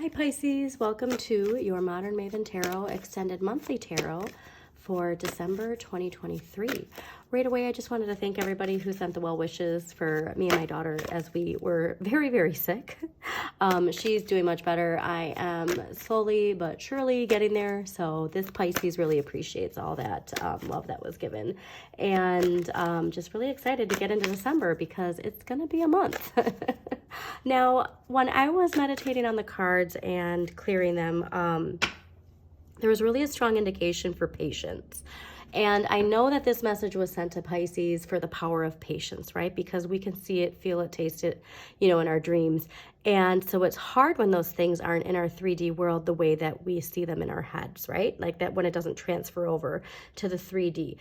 Hi Pisces, welcome to your Modern Maven Tarot Extended Monthly Tarot for December 2023. Right away, I just wanted to thank everybody who sent the well wishes for me and my daughter as we were very, very sick. She's doing much better. I am slowly but surely getting there. So this Pisces really appreciates all that love that was given. And just really excited to get into December because it's going to be a month. Now, when I was meditating on the cards and clearing them, there was really a strong indication for patience. And I know that this message was sent to Pisces for the power of patience, right? Because we can see it, feel it, taste it, in our dreams. And so it's hard when those things aren't in our 3D world the way that we see them in our heads, right? Like that when it doesn't transfer over to the 3D.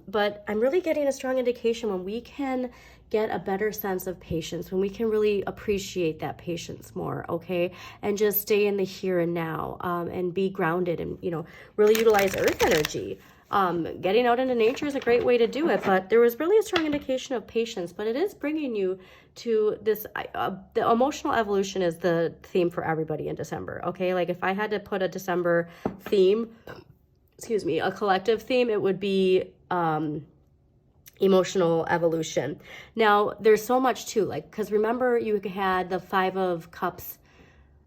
But I'm really getting a strong indication when we can get a better sense of patience, when we can really appreciate that patience more, okay? And just stay in the here and now and be grounded and, really utilize earth energy. Getting out into nature is a great way to do it, but there was really a strong indication of patience, but it is bringing you to this, the emotional evolution is the theme for everybody in December, okay? Like if I had to put a December theme, a collective theme, it would be, emotional evolution. Now there's so much too, because remember you had the 5 of Cups,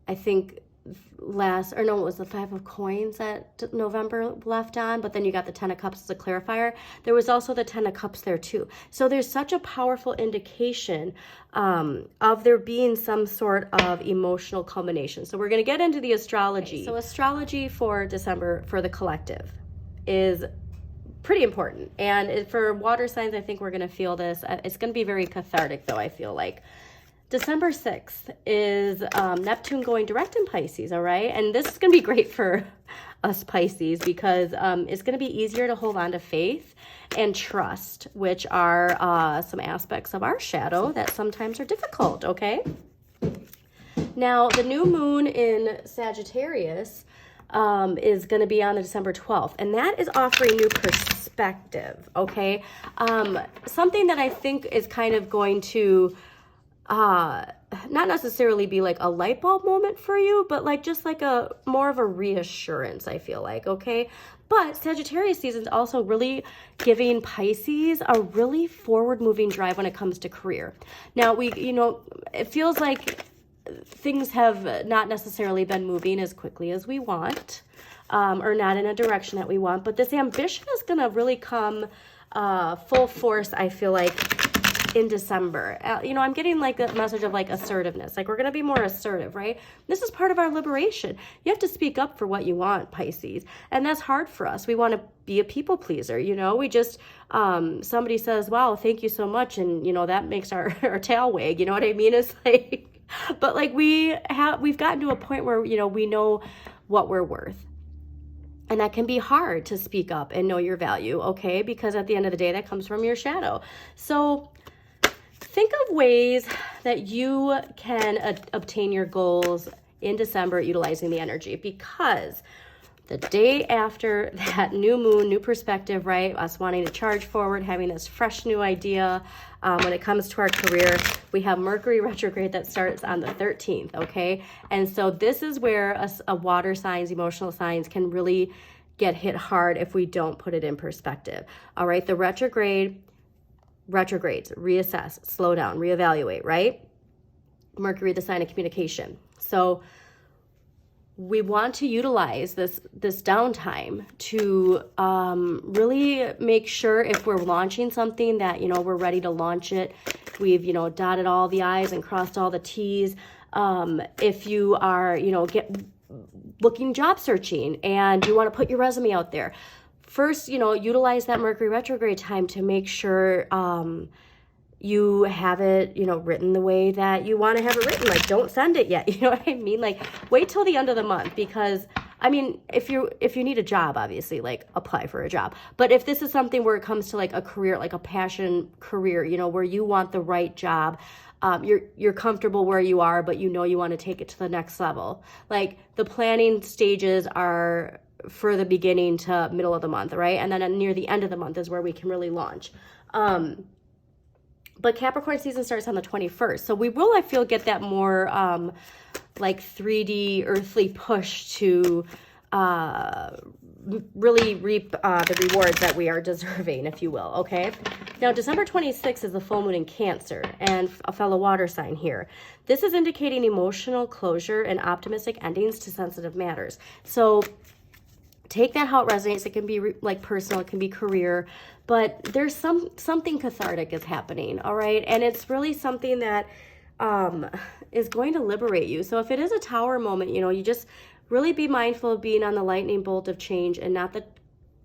I think it was the 5 of Coins that November left on, but then you got the 10 of Cups as a clarifier. There was also the 10 of Cups there too. So there's such a powerful indication of there being some sort of emotional culmination. So we're going to get into the astrology. Okay, so astrology for December for the collective is pretty important. And for water signs, I think we're going to feel this. It's going to be very cathartic though, I feel like. December 6th is Neptune going direct in Pisces, all right? And this is going to be great for us Pisces because it's going to be easier to hold on to faith and trust, which are some aspects of our shadow that sometimes are difficult, okay? Now, the new moon in Sagittarius is going to be on the December 12th, and that is offering new perspective, okay? Something that I think is kind of going to not necessarily be like a light bulb moment for you, but just like a more of a reassurance, I feel like, okay? But Sagittarius season is also really giving Pisces a really forward moving drive when it comes to career. Now it feels like things have not necessarily been moving as quickly as we want, or not in a direction that we want, but this ambition is going to really come full force, I feel like, in December. I'm getting like a message of like assertiveness, like we're going to be more assertive, right? This is part of our liberation. You have to speak up for what you want, Pisces, and that's hard for us. We want to be a people pleaser, we just somebody says, wow, thank you so much, and that makes our tail wag, you know what I mean? It's like, but like we've gotten to a point where we know what we're worth. And that can be hard to speak up and know your value, okay? Because at the end of the day, that comes from your shadow. So think of ways that you can obtain your goals in December utilizing the energy, because the day after that new moon, new perspective, right? Us wanting to charge forward, having this fresh new idea. When it comes to our career, we have Mercury retrograde that starts on the 13th, okay? And so this is where a water signs, emotional signs can really get hit hard if we don't put it in perspective, all right? The retrogrades, reassess, slow down, reevaluate, right? Mercury, the sign of communication. So we want to utilize this downtime to really make sure if we're launching something that, we're ready to launch it. We've, dotted all the I's and crossed all the T's. If you are, looking job searching and you want to put your resume out there, first, utilize that Mercury retrograde time to make sure you have it, written the way that you want to have it written. Like, don't send it yet. You know what I mean? Like, wait till the end of the month, because if you need a job, obviously, like, apply for a job. But if this is something where it comes to like a career, like a passion career, where you want the right job, you're comfortable where you are, but you want to take it to the next level. Like, the planning stages are for the beginning to middle of the month, right? And then near the end of the month is where we can really launch. But Capricorn season starts on the 21st. So we will, I feel, get that more like 3D earthly push to really reap the rewards that we are deserving, if you will, okay? Now, December 26th is the full moon in Cancer, and a fellow water sign here. This is indicating emotional closure and optimistic endings to sensitive matters. So take that how it resonates. It can be like personal, it can be career, but there's something cathartic is happening, all right? And it's really something that is going to liberate you. So if it is a Tower moment, you know, you just really be mindful of being on the lightning bolt of change and not the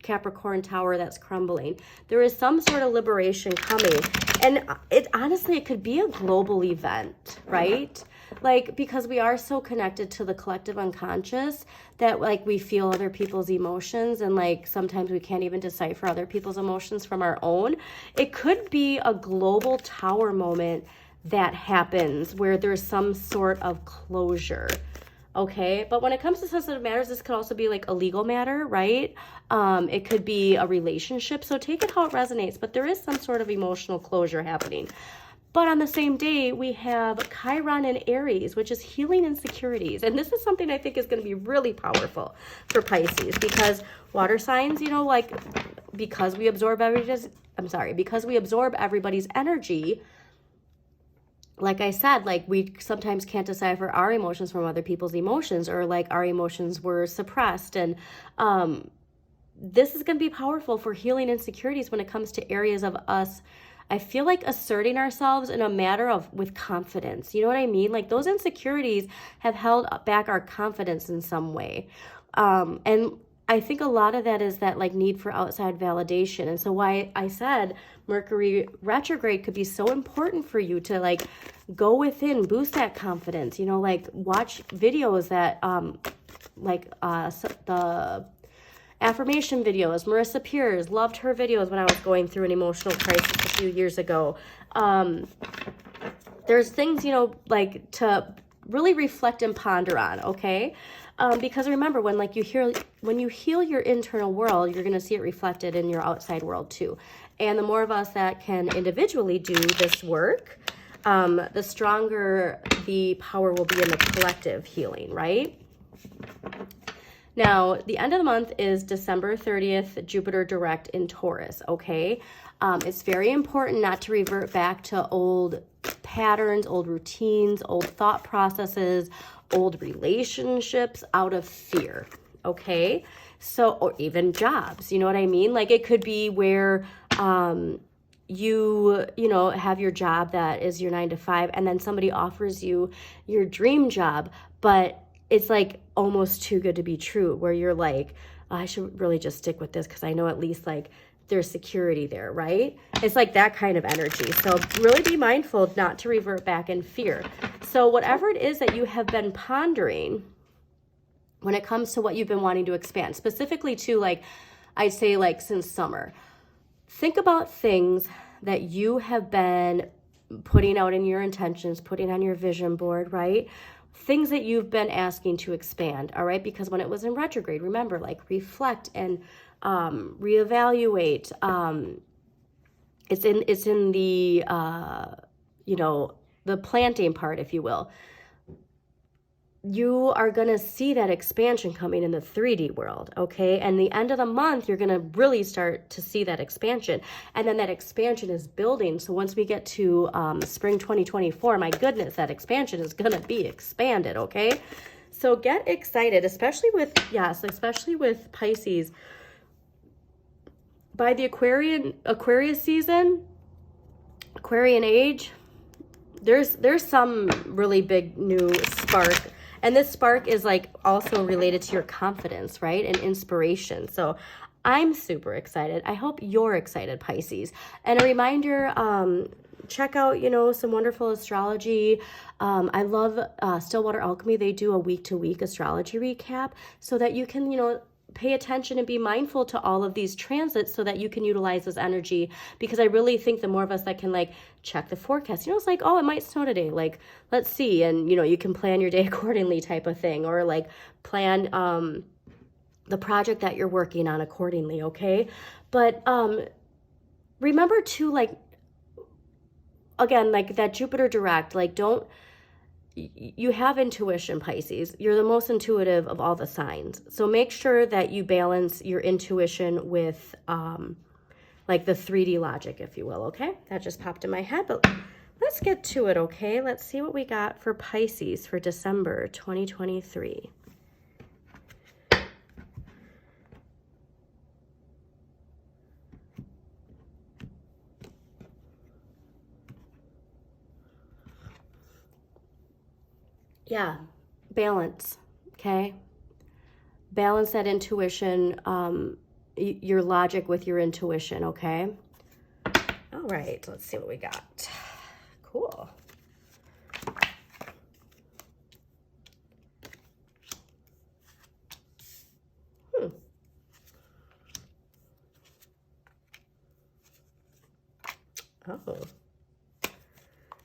Capricorn Tower that's crumbling. There is some sort of liberation coming. And it honestly, it could be a global event, right? Like, because we are so connected to the collective unconscious that like we feel other people's emotions, and like sometimes we can't even decipher other people's emotions from our own. It could be a global Tower moment that happens where there's some sort of closure. Okay, but when it comes to sensitive matters, this could also be like a legal matter, right? It could be a relationship. So take it how it resonates, but there is some sort of emotional closure happening. But on the same day, we have Chiron in Aries, which is healing insecurities. And this is something I think is going to be really powerful for Pisces, because water signs, you know, like because we absorb everybody's energy. Like I said, like we sometimes can't decipher our emotions from other people's emotions, or like our emotions were suppressed. And this is going to be powerful for healing insecurities when it comes to areas of us, I feel like, asserting ourselves in a matter of with confidence. You know what I mean? Like those insecurities have held back our confidence in some way. And I think a lot of that is that like need for outside validation. And so why I said Mercury retrograde could be so important for you to like go within, boost that confidence, you know, like watch videos that the affirmation videos. Marissa Peers, loved her videos when I was going through an emotional crisis a few years ago. There's things, you know, like to really reflect and ponder on, okay? Because remember, when you heal your internal world, you're going to see it reflected in your outside world too. And the more of us that can individually do this work, the stronger the power will be in the collective healing, right? Now, the end of the month is December 30th, Jupiter direct in Taurus, okay? It's very important not to revert back to old patterns, old routines, old thought processes, old relationships out of fear, okay? So, or even jobs, you know what I mean? Like it could be where you know, have your job that is your 9 to 5, and then somebody offers you your dream job, but it's like almost too good to be true, where you're like, oh, I should really just stick with this because I know at least like there's security there, right? It's like that kind of energy. So really be mindful not to revert back in fear. So whatever it is that you have been pondering when it comes to what you've been wanting to expand, specifically to like, I'd say like since summer, think about things that you have been putting out in your intentions, putting on your vision board, right? Things that you've been asking to expand, all right? Because when it was in retrograde, remember, like reflect and reevaluate. It's in the you know, the planting part, if you will. You are going to see that expansion coming in the 3D world, okay? And the end of the month, you're going to really start to see that expansion. And then that expansion is building. So once we get to spring 2024, my goodness, that expansion is going to be expanded, okay? So get excited, especially with Pisces. By the Aquarius season, Aquarian age, there's some really big new spark. And this spark is like also related to your confidence, right? And inspiration. So I'm super excited. I hope you're excited, Pisces. And a reminder, check out, you know, some wonderful astrology. I love Stillwater Alchemy. They do a week-to-week astrology recap so that you can, you know, pay attention and be mindful to all of these transits so that you can utilize this energy, because I really think the more of us that can like check the forecast, you know, it's like, oh, it might snow today, like let's see, and you know, you can plan your day accordingly type of thing, or like plan the project that you're working on accordingly, okay? But remember to like, again, like that Jupiter direct, like don't you have intuition, Pisces. You're the most intuitive of all the signs. So make sure that you balance your intuition with like the 3D logic, if you will, okay? That just popped in my head, but let's get to it, okay? Let's see what we got for Pisces for December 2023. Yeah, balance, okay? Balance that intuition, your logic with your intuition, okay? All right, let's see what we got. Cool. Oh.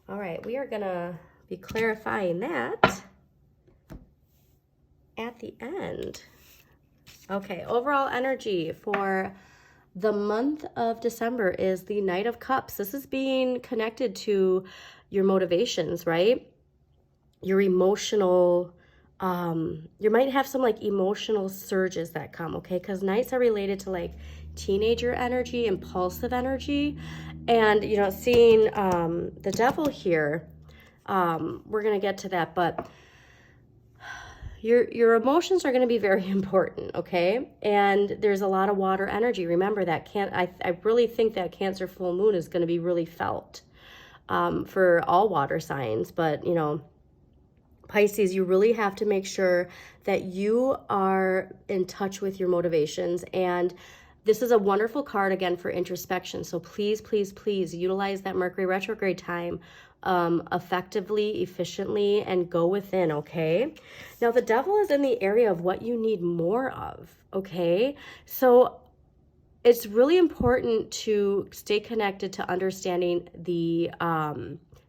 All right, we are gonna be clarifying that at the end. Okay, overall energy for the month of December is the Knight of Cups. This is being connected to your motivations, right? Your emotional, you might have some like emotional surges that come, okay? Because Knights are related to like teenager energy, impulsive energy. And, you know, seeing the Devil here, we're going to get to that, but your emotions are going to be very important, okay? And there's a lot of water energy. Remember that I really think that Cancer full moon is going to be really felt for all water signs. But, you know, Pisces, you really have to make sure that you are in touch with your motivations. And this is a wonderful card, again, for introspection. So please, please, please utilize that Mercury retrograde time effectively, efficiently, and go within, okay? Now, the Devil is in the area of what you need more of, okay? So it's really important to stay connected to understanding the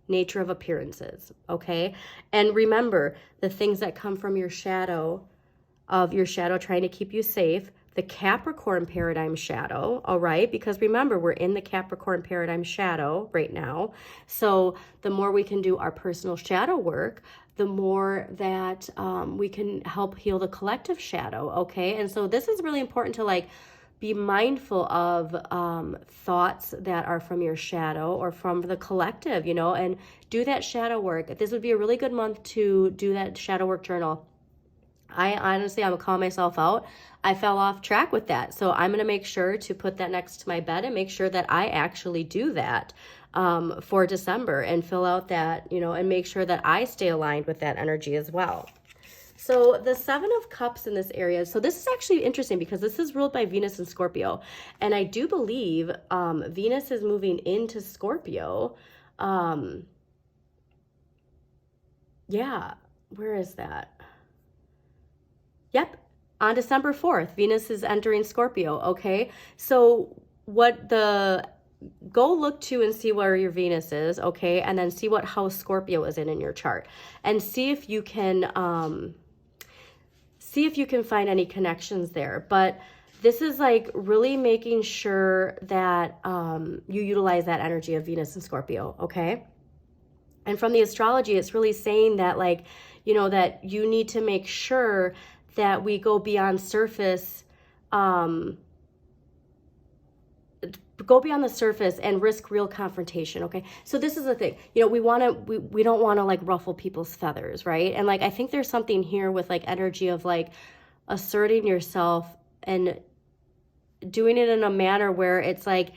nature of appearances, okay? And remember, the things that come from your shadow, trying to keep you safe, the Capricorn paradigm shadow, all right? Because remember, we're in the Capricorn paradigm shadow right now. So the more we can do our personal shadow work, the more that we can help heal the collective shadow, okay? And so this is really important to like be mindful of thoughts that are from your shadow or from the collective, you know, and do that shadow work. This would be a really good month to do that shadow work journal. I honestly, I'm gonna call myself out. I fell off track with that. So I'm gonna make sure to put that next to my bed and make sure that I actually do that for December and fill out that, you know, and make sure that I stay aligned with that energy as well. So the Seven of Cups in this area, so this is actually interesting because this is ruled by Venus and Scorpio. And I do believe Venus is moving into Scorpio. Yeah, where is that? Yep, on December 4th, Venus is entering Scorpio, okay? So go look to and see where your Venus is, okay? And then see what house Scorpio is in your chart. And see if you can find any connections there. But this is like really making sure that you utilize that energy of Venus and Scorpio, okay? And from the astrology, it's really saying that, like, you know, that you need to make sure that we go beyond surface, go beyond the surface and risk real confrontation, okay? So this is the thing, you know, we don't want to like ruffle people's feathers, right? And like, I think there's something here with like energy of like asserting yourself and doing it in a manner where it's like,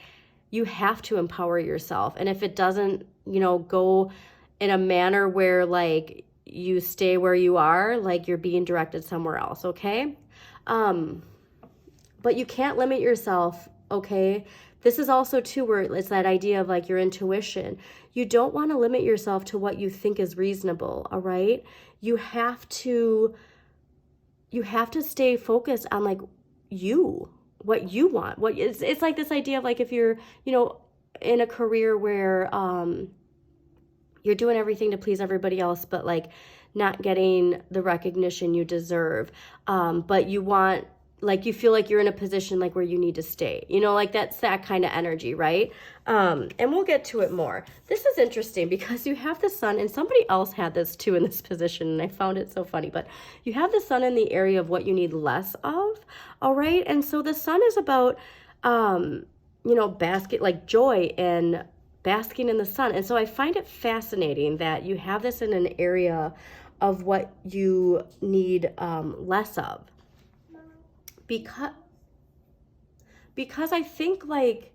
you have to empower yourself. And if it doesn't, you know, go in a manner where like you stay where you are, like you're being directed somewhere else, okay? But you can't limit yourself, okay? This is also too where it's that idea of like your intuition. You don't want to limit yourself to what you think is reasonable, all right? You have to stay focused on like what you want. It's like this idea of like if you're, you know, in a career where you're doing everything to please everybody else, but like not getting the recognition you deserve. But you want like you feel like you're in a position like where you need to stay, you know, like that's that kind of energy, right? And we'll get to it more. This is interesting because you have the sun, and somebody else had this too in this position, and I found it so funny, but you have the sun in the area of what you need less of. All right. And so the sun is about, you know, like joy and basking in the sun. And so I find it fascinating that you have this in an area of what you need less of. Because I think like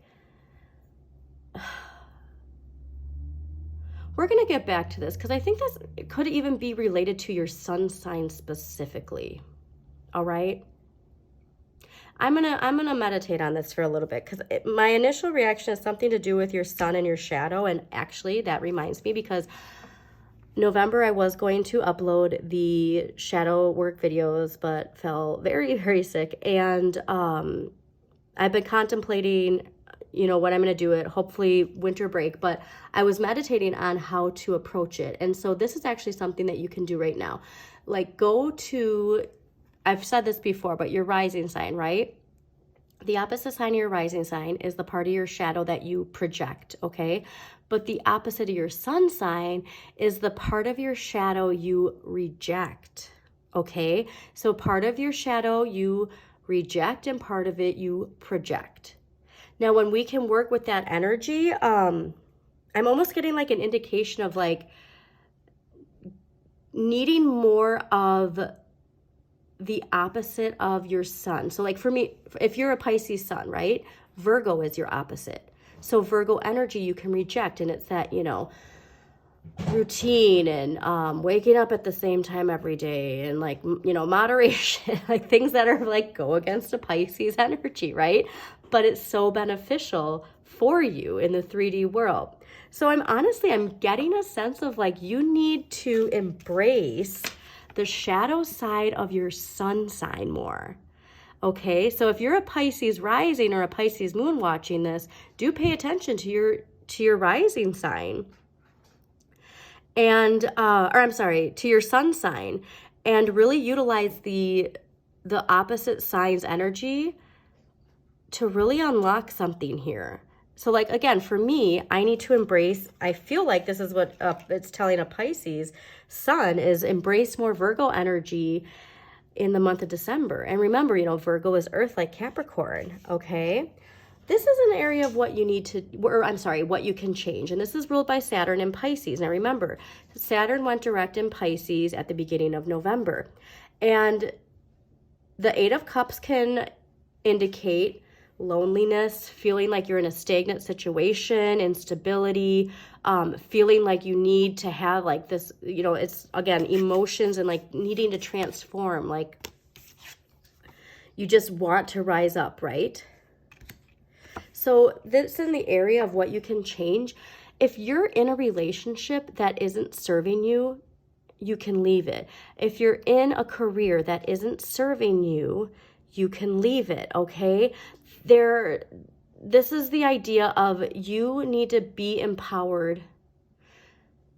we're going to get back to this because I think this could even be related to your sun sign specifically. All right. I'm gonna meditate on this for a little bit because my initial reaction is something to do with your sun and your shadow. And actually that reminds me, because November I was going to upload the shadow work videos, but fell very, very sick. And I've been contemplating, you know, what I'm going to do it, hopefully winter break, but I was meditating on how to approach it. And so this is actually something that you can do right now. Like go to, I've said this before, but your rising sign, right? The opposite sign of your rising sign is the part of your shadow that you project, okay? But the opposite of your sun sign is the part of your shadow you reject, okay? So part of your shadow you reject and part of it you project. Now, when we can work with that energy, I'm almost getting like an indication of like needing more of the opposite of your sun. So like for me, if you're a Pisces sun, right? Virgo is your opposite. So Virgo energy you can reject, and it's that, you know, routine and waking up at the same time every day and like, you know, moderation, like things that are like go against a Pisces energy, right? But it's so beneficial for you in the 3D world. So I'm getting a sense of like you need to embrace the shadow side of your sun sign more. Okay, so if you're a Pisces rising or a Pisces moon watching this, do pay attention to your rising sign, and to your sun sign, and really utilize the opposite sign's energy to really unlock something here. So like, again, for me, I need to embrace, I feel like this is what it's telling a Pisces sun is embrace more Virgo energy in the month of December. And remember, you know, Virgo is earth like Capricorn, okay? This is an area of what you need to, what you can change. And this is ruled by Saturn in Pisces. Now remember, Saturn went direct in Pisces at the beginning of November. And the Eight of Cups can indicate loneliness, feeling like you're in a stagnant situation, instability, feeling like you need to have like this, you know, it's again, emotions and like needing to transform, like you just want to rise up, right? So this is in the area of what you can change. If you're in a relationship that isn't serving you, you can leave it. If you're in a career that isn't serving you, you can leave it, okay? This is the idea of you need to be empowered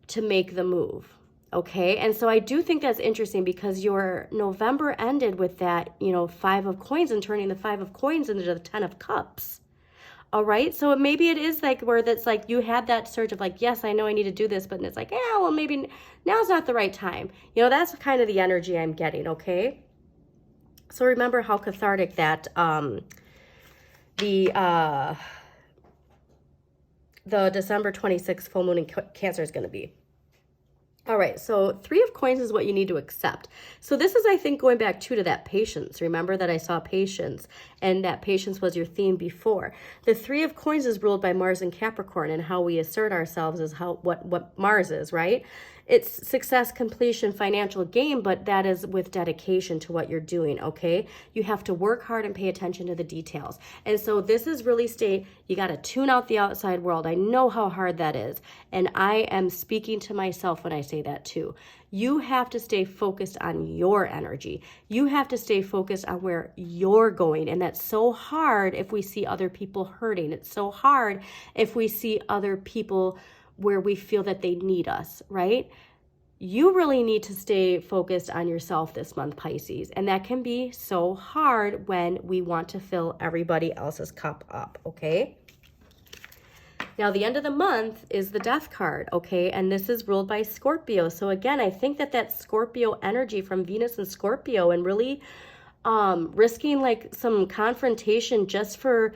to make the move, okay? And so I do think that's interesting because your November ended with that, you know, 5 of coins and turning the 5 of coins into the 10 of cups. All right, so maybe it is like where that's like you had that surge of like, yes, I know I need to do this, but it's like, yeah, well, maybe now's not the right time. You know, that's kind of the energy I'm getting, okay? So remember how cathartic that the December 26th full moon in Cancer is going to be. All right, so 3 of coins is what you need to accept. So this is, I think, going back to that patience. Remember that I saw patience, and that patience was your theme before. The 3 of coins is ruled by Mars and Capricorn, and how we assert ourselves is what Mars is, right? It's success, completion, financial gain, but that is with dedication to what you're doing, okay? You have to work hard and pay attention to the details. And so this is really you got to tune out the outside world. I know how hard that is. And I am speaking to myself when I say that too. You have to stay focused on your energy. You have to stay focused on where you're going. And that's so hard if we see other people hurting. It's so hard if we see other people where we feel that they need us, right? you really need to stay focused on yourself this month, Pisces. And that can be so hard when we want to fill everybody else's cup up, okay? Now, the end of the month is the Death card, okay? And this is ruled by Scorpio. So again, I think that Scorpio energy from Venus and Scorpio, and really risking like some confrontation just for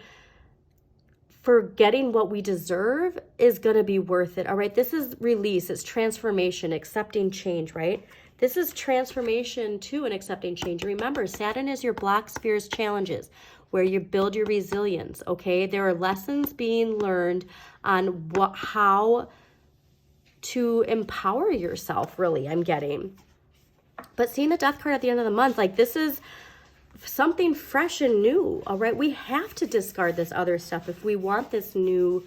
getting what we deserve is going to be worth it. All right. This is release. It's transformation, accepting change, right? This is transformation too, and accepting change. Remember, Saturn is your block spheres challenges where you build your resilience. Okay. There are lessons being learned on how to empower yourself, really, I'm getting. But seeing the Death card at the end of the month, like this is something fresh and new. All right. We have to discard this other stuff if we want this new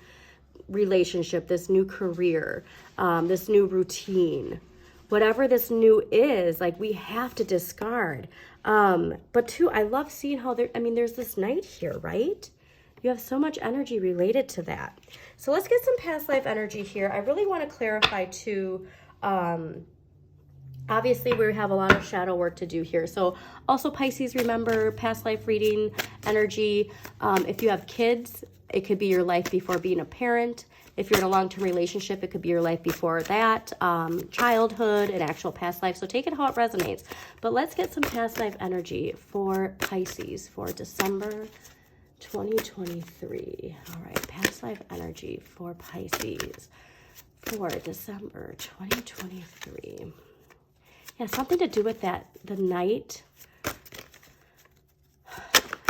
relationship, this new career, this new routine, whatever this new is, like we have to discard. But too, I love seeing how there's this Knight here, right? You have so much energy related to that. So let's get some past life energy here. I really want to clarify too, obviously, we have a lot of shadow work to do here. So also Pisces, remember past life reading energy. If you have kids, it could be your life before being a parent. If you're in a long-term relationship, it could be your life before that, childhood, and actual past life. So take it how it resonates. But let's get some past life energy for Pisces for December 2023. All right, past life energy for Pisces for December 2023. Yeah, something to do with that, the Knight.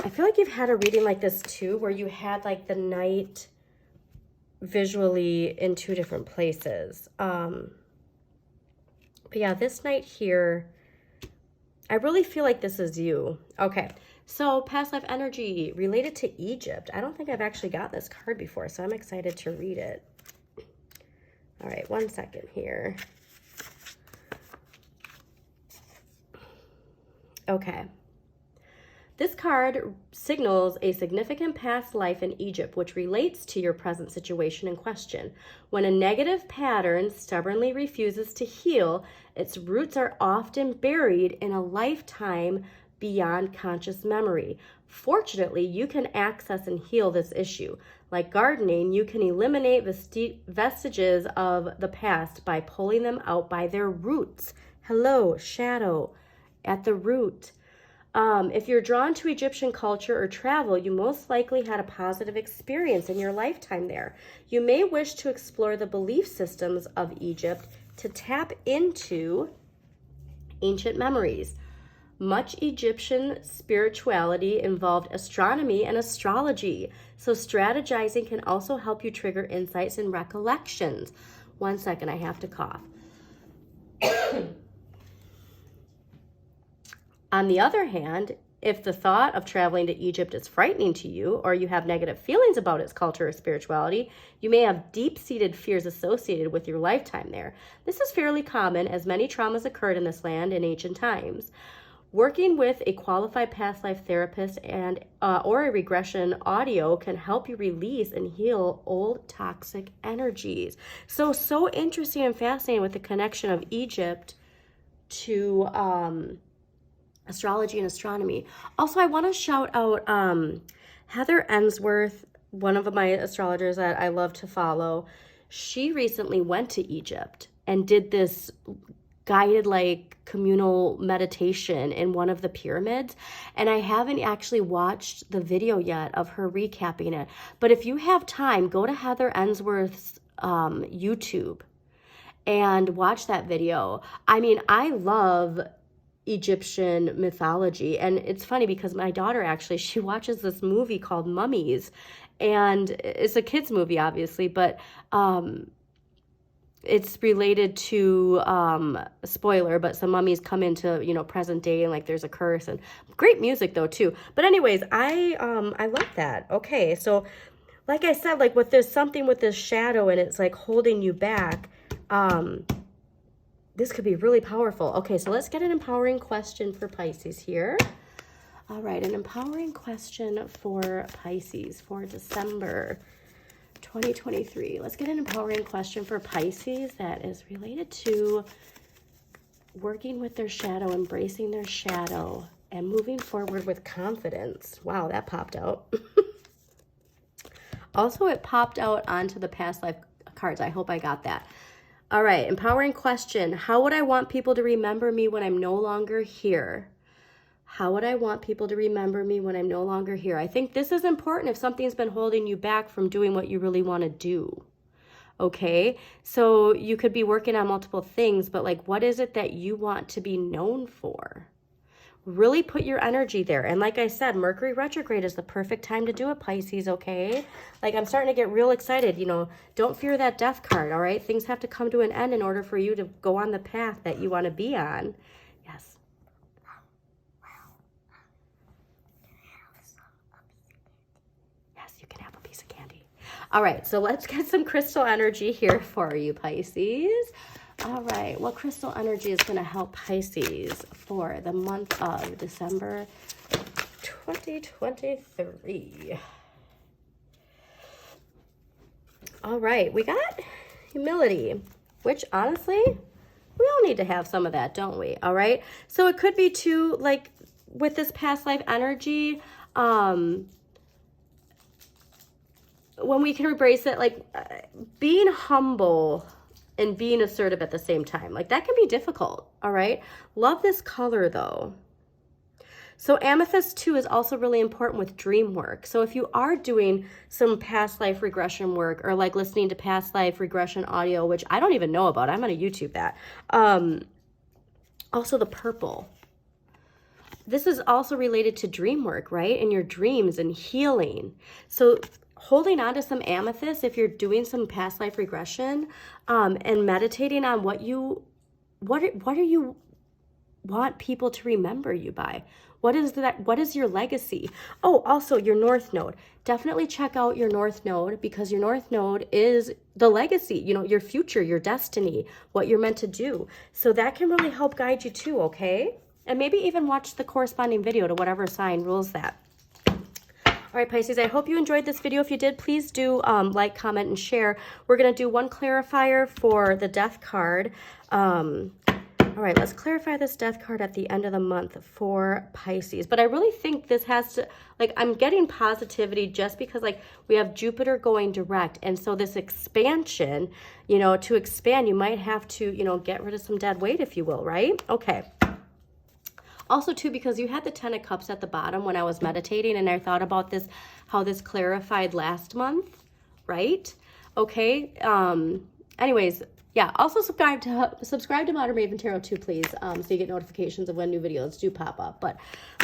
I feel like you've had a reading like this too, where you had like the Knight visually in two different places. But yeah, this Knight here, I really feel like this is you. Okay, so past life energy related to Egypt. I don't think I've actually got this card before, so I'm excited to read it. All right, 1 second here. Okay. This card signals a significant past life in Egypt, which relates to your present situation in question. When a negative pattern stubbornly refuses to heal, its roots are often buried in a lifetime beyond conscious memory. Fortunately, you can access and heal this issue. Like gardening, you can eliminate vestiges of the past by pulling them out by their roots. Hello, shadow. At the root. If you're drawn to Egyptian culture or travel, you most likely had a positive experience in your lifetime there. You may wish to explore the belief systems of Egypt to tap into ancient memories. Much Egyptian spirituality involved astronomy and astrology, so strategizing can also help you trigger insights and recollections. 1 second, I have to cough. On the other hand, if the thought of traveling to Egypt is frightening to you, or you have negative feelings about its culture or spirituality, you may have deep-seated fears associated with your lifetime there. This is fairly common, as many traumas occurred in this land in ancient times. Working with a qualified past life therapist and or a regression audio can help you release and heal old toxic energies. So interesting and fascinating with the connection of Egypt to astrology and astronomy. Also, I want to shout out Heather Ensworth, one of my astrologers that I love to follow. She recently went to Egypt and did this guided like communal meditation in one of the pyramids, and I haven't actually watched the video yet of her recapping it. But if you have time, go to Heather Ensworth's YouTube and watch that video. I mean, I love Egyptian mythology, and it's funny because my daughter actually, she watches this movie called Mummies, and it's a kids movie obviously, but it's related to spoiler, but some mummies come into, you know, present day, and like there's a curse, and great music though too. But anyways, I love that. Okay, so like I said, like with there's something with this shadow and it's like holding you back, this could be really powerful. Okay, so let's get an empowering question for Pisces here. All right, an empowering question for Pisces for December 2023. Let's get an empowering question for Pisces that is related to working with their shadow, embracing their shadow, and moving forward with confidence. Wow, that popped out. Also, it popped out onto the past life cards. I hope I got that. All right, empowering question. How would I want people to remember me when I'm no longer here? How would I want people to remember me when I'm no longer here? I think this is important if something's been holding you back from doing what you really want to do. Okay, so you could be working on multiple things, but like, what is it that you want to be known for? Really put your energy there. And like I said, Mercury retrograde is the perfect time to do it, Pisces, okay? Like, I'm starting to get real excited. You know, don't fear that death card, all right? Things have to come to an end in order for you to go on the path that you want to be on. Yes. Yes, you can have a piece of candy. All right, so let's get some crystal energy here for you, Pisces. All right, what crystal energy is going to help Pisces for the month of December 2023? All right, we got humility, which honestly, we all need to have some of that, don't we? All right, so it could be too, like with this past life energy, when we can embrace it, like being humble and being assertive at the same time. Like, that can be difficult, all right? Love this color, though. So amethyst, too, is also really important with dream work. So if you are doing some past life regression work or, like, listening to past life regression audio, which I don't even know about. I'm going to YouTube that. Also, the purple. This is also related to dream work, right? And your dreams and healing. So holding on to some amethyst if you're doing some past life regression, and meditating on what do you want people to remember you by? What is your legacy? Oh, also your North Node. Definitely check out your North Node, because your North Node is the legacy, you know, your future, your destiny, what you're meant to do. So that can really help guide you too, okay? And maybe even watch the corresponding video to whatever sign rules that. All right, Pisces, I hope you enjoyed this video. If you did, please do like, comment, and share. We're going to do one clarifier for the death card. All right, let's clarify this death card at the end of the month for Pisces. But I really think this has to, like, I'm getting positivity just because, like, we have Jupiter going direct. And so this expansion, you know, to expand, you might have to, you know, get rid of some dead weight, if you will, right? Okay. Also, too, because you had the 10 of Cups at the bottom when I was meditating, and I thought about this, how this clarified last month, right? Okay. Anyways, yeah. Also, subscribe to Modern Maven Tarot too, please, so you get notifications of when new videos do pop up. But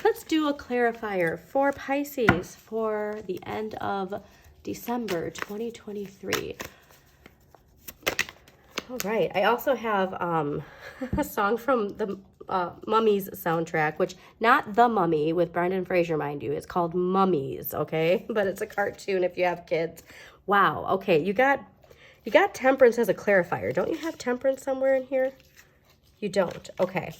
let's do a clarifier for Pisces for the end of December 2023. All right. I also have a song from the Mummies soundtrack, which, not The Mummy with Brendan Fraser, mind you. It's called Mummies, okay? But it's a cartoon if you have kids. Wow. Okay, you got Temperance as a clarifier. Don't you have Temperance somewhere in here? You don't. Okay.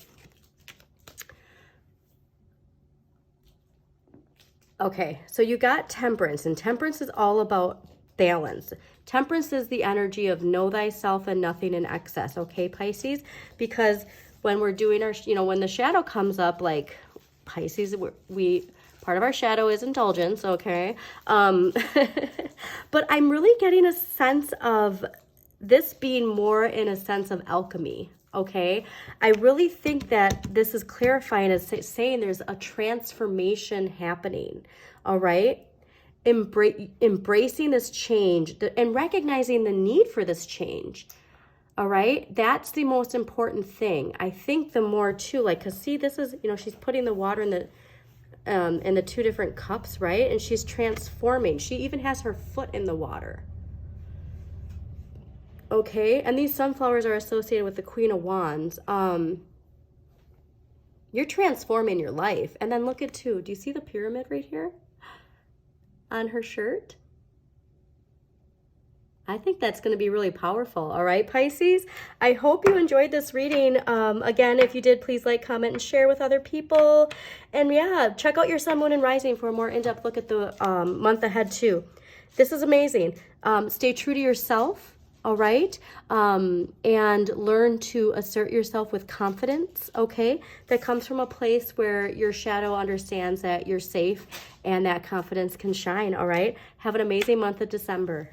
Okay, so you got Temperance, and Temperance is all about balance. Temperance is the energy of know thyself and nothing in excess, okay, Pisces? Because when we're doing our, you know, when the shadow comes up, like Pisces, part of our shadow is indulgence, okay? But I'm really getting a sense of this being more in a sense of alchemy, okay? I really think that this is clarifying as saying there's a transformation happening, all right? Embracing this change and recognizing the need for this change. All right, that's the most important thing. I think the more too, like, because see, this is, you know, she's putting the water in the two different cups, right? And she's transforming. She even has her foot in the water. Okay, and these sunflowers are associated with the Queen of Wands. You're transforming your life. And then look at do you see the pyramid right here on her shirt? I think that's going to be really powerful. All right, Pisces, I hope you enjoyed this reading. Again, if you did, please like, comment, and share with other people. And yeah, check out your Sun, Moon, and Rising for a more in-depth look at the month ahead too. This is amazing. Stay true to yourself. all right? And learn to assert yourself with confidence, okay? That comes from a place where your shadow understands that you're safe and that confidence can shine, all right? Have an amazing month of December.